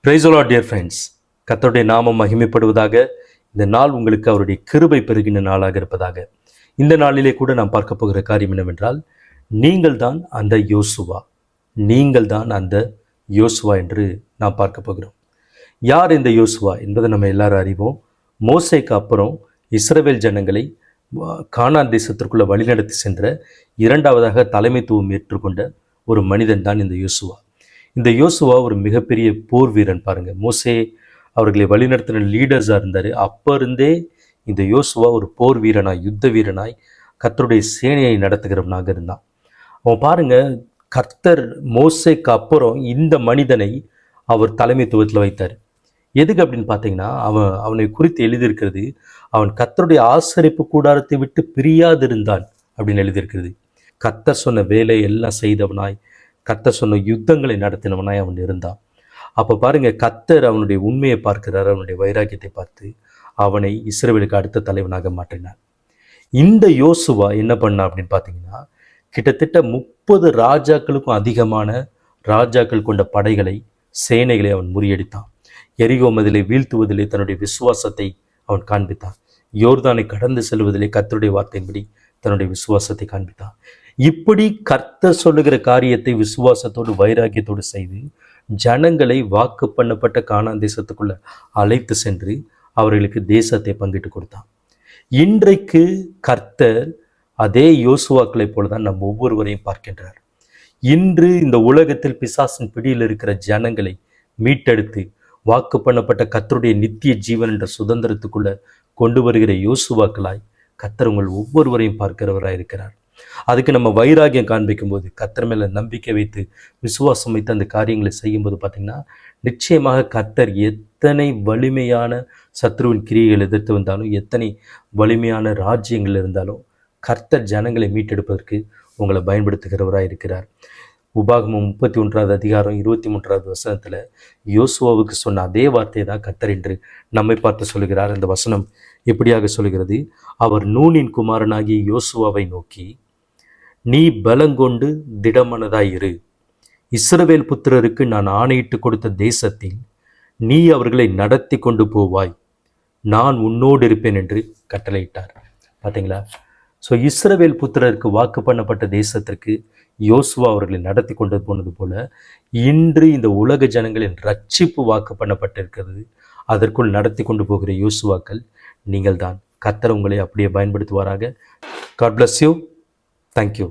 Praise the Lord dear friends. கர்த்தருடைய நாமம் மகிமைப்படுவதாக. இந்த நாள் உங்களுக்கு அவருடைய கிருபை பெருகின நாளாக இருப்பதாக. இந்த நாளிலே கூட நாம் பார்க்க போகிற காரியம் என்னவென்றால், நீங்கள் தான் அந்த யோசுவா, நீங்கள் தான் அந்த யோசுவா என்று நாம் பார்க்க போகிறோம். யார் இந்த யோசுவா என்பதை நம்ம எல்லாரும் அறிவோம். மோசேக்கு அப்புறம் இஸ்ரவேல் ஜனங்களை கானான் தேசத்திற்குள்ள வழிநடத்தி சென்ற இரண்டாவதாக தலைமைத்துவம் ஏற்றுக்கொண்ட ஒரு மனிதன் தான் இந்த யோசுவா. இந்த யோசுவா ஒரு மிகப்பெரிய போர் வீரன். பாருங்கள், மோசே அவர்களை வழிநடத்தின லீடர்ஸாக இருந்தார். அப்போ இருந்தே இந்த யோசுவா ஒரு போர் வீரனாய், யுத்த வீரனாய், கர்த்தருடைய சேனையை நடத்துகிறவனாக இருந்தான். அவன் பாருங்க, கர்த்தர் மோசேக்கு அப்புறம் இந்த மனிதனை அவர் தலைமைத்துவத்தில் வைத்தார். எதுக்கு அப்படின்னு பார்த்தீங்கன்னா, அவனை குறித்து எழுதியிருக்கிறது, அவன் கர்த்தருடைய ஆசரிப்பு கூடாரத்தை விட்டு பிரியாதிருந்தான் அப்படின்னு எழுதியிருக்கிறது. கர்த்தர் சொன்ன வேலை எல்லாம் செய்தவனாய், கர்த்தர் சொன்ன யுத்தங்களை நடத்தினவனாய் அவன் இருந்தான். அப்போ பாருங்க, கர்த்தர் அவனுடைய உண்மையை பார்க்கிறார், அவனுடைய வைராக்கியத்தை பார்த்து அவனை இஸ்ரவேலுக்கு அடுத்த தலைவனாக மாற்றினார். இந்த யோசுவா என்ன பண்ணா அப்படின்னு பார்த்தீங்கன்னா, கிட்டத்தட்ட 30 ராஜாக்களுக்கும் அதிகமான ராஜாக்கள் கொண்ட படைகளை, சேனைகளை அவன் முறியடித்தான். எரிகோ மதிலை வீழ்த்துவதிலே தன்னுடைய விசுவாசத்தை அவன் காண்பித்தான். யோர்தானை கடந்து செல்வதிலே கர்த்தருடைய வார்த்தையின்படி தன்னுடைய விசுவாசத்தை காண்பித்தான். இப்படி கர்த்தர் சொல்லுகிற காரியத்தை விசுவாசத்தோடு வைராக்கியத்தோடு செய்து ஜனங்களை வாக்கு பண்ணப்பட்ட கானான் தேசத்துக்குள்ள அழைத்து சென்று அவர்களுக்கு தேசத்தை பங்கிட்டு கொடுத்தான். இன்றைக்கு கர்த்தர் அதே யோசுவாக்களை போலதான் நம் ஒவ்வொருவரையும் பார்க்கின்றார். இன்று இந்த உலகத்தில் பிசாசின் பிடியில் இருக்கிற ஜனங்களை மீட்டெடுத்து வாக்கு பண்ணப்பட்ட கர்த்தருடைய நித்திய ஜீவன் என்ற சுதந்திரத்துக்குள்ள கொண்டு வருகிற யோசுவாக்களாய் கர்த்தர் உங்கள் ஒவ்வொருவரையும் பார்க்கிறவராய் இருக்கிறார். அதுக்கு நம்ம வைராகியம் காண்பிக்கும் போது, கர்த்தர் மேல நம்பிக்கை வைத்து விசுவாசம் வைத்து அந்த காரியங்களை செய்யும்போது பார்த்தீங்கன்னா, நிச்சயமாக கர்த்தர் எத்தனை வலிமையான சத்ருவின் கிரியைகள் எதிர்த்து வந்தாலும், எத்தனை வலிமையான ராஜ்யங்கள் இருந்தாலும், கர்த்தர் ஜனங்களை மீட்டெடுப்பதற்கு உங்களை பயன்படுத்துகிறவராக இருக்கிறார். உபாகமம் 31வது அதிகாரம் 23வது வசனத்தில் யோசுவாவுக்கு சொன்ன அதே வார்த்தையை தான் கர்த்தர் என்று நம்மை பார்த்து சொல்கிறார். அந்த வசனம் எப்படியாக சொல்கிறது? அவர் நூனின் குமாரனாகிய யோசுவாவை நோக்கி, நீ பலங்கொண்டு திடமனதாயிரு, இஸ்ரவேல் புத்திரருக்கு நான் ஆணையிட்டு கொடுத்த தேசத்தில் நீ அவர்களை நடத்தி கொண்டு போவாய், நான் உன்னோடு இருப்பேன் என்று கட்டளையிட்டார். பார்த்தீங்களா? ஸோ இஸ்ரவேல் புத்திரருக்கு வாக்கு பண்ணப்பட்ட தேசத்திற்கு யோசுவா அவர்களை நடத்தி கொண்டு போனது போல, இன்று இந்த உலக ஜனங்களின் ரட்சிப்பு வாக்கு பண்ணப்பட்டிருக்கிறது. அதற்குள் நடத்தி கொண்டு போகிற யோசுவாக்கள் நீங்கள் தான். கர்த்தர் உங்களை அப்படியே பயன்படுத்துவாராக. God bless you. Thank you.